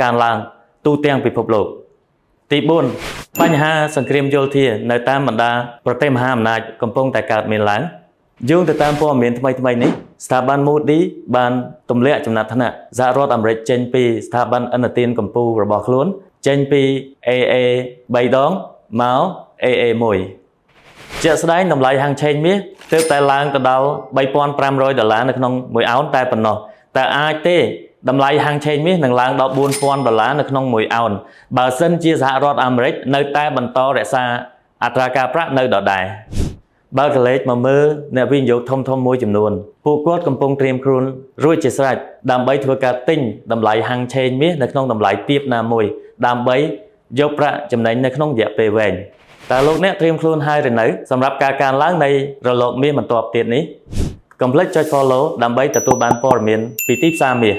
การឡើងទូទាំងពិភពលោកទី4បញ្ហាសង្គ្រាមយោធានៅតាមបណ្ដាប្រទេសមហាអំណាចកំពុងតែកើតមានឡើងយោងទៅតាមព័ត៌មានថ្មីនេះស្ថាប័ន Moody បានទម្លាក់ចំណាត់ថ្នាក់សហរដ្ឋអាមេរិកចេញពីស្ថាប័នឥណទានកម្ពុជារបស់ខ្លួនចេញពី AA 3 ដងមក AA 1ជាក់ស្ដែងតម្លៃហាងឆេងមាសទើបតែឡើងទៅដល់$3,500នៅក្នុង1អោនតែប៉ុណ្ណោះតែអាចទេតម្លៃហាងឆេងមាសនឹងឡើងដល់$4,000នៅក្នុង1អោនបើសិនជាសហរដ្ឋអាមេរិកនៅតែបន្តរក្សាអត្រាការប្រាក់នៅដដែលបើកលេចមកមើលអ្នកវិនិយោគធំមួយចំនួនពួកគាត់កំពុងត្រៀមខ្លួនរួចជាស្រេចដើម្បីធ្វើការទិញតម្លៃហាងឆេងមាសនៅក្នុងតម្លៃទាបណាមួយដើម្បីយកប្រាក់ចំណេញនៅក្នុងរយៈពេលវែងតើលោកអ្នកត្រៀមខ្លួនហើយឬនៅសម្រាប់ការកើនឡើងនៃរលកមាសបន្ទាប់ទៀតនេះកុំភ្លេចចុច follow ដើម្បីទទួលបានព័ត៌មានពីទីផ្សារមាស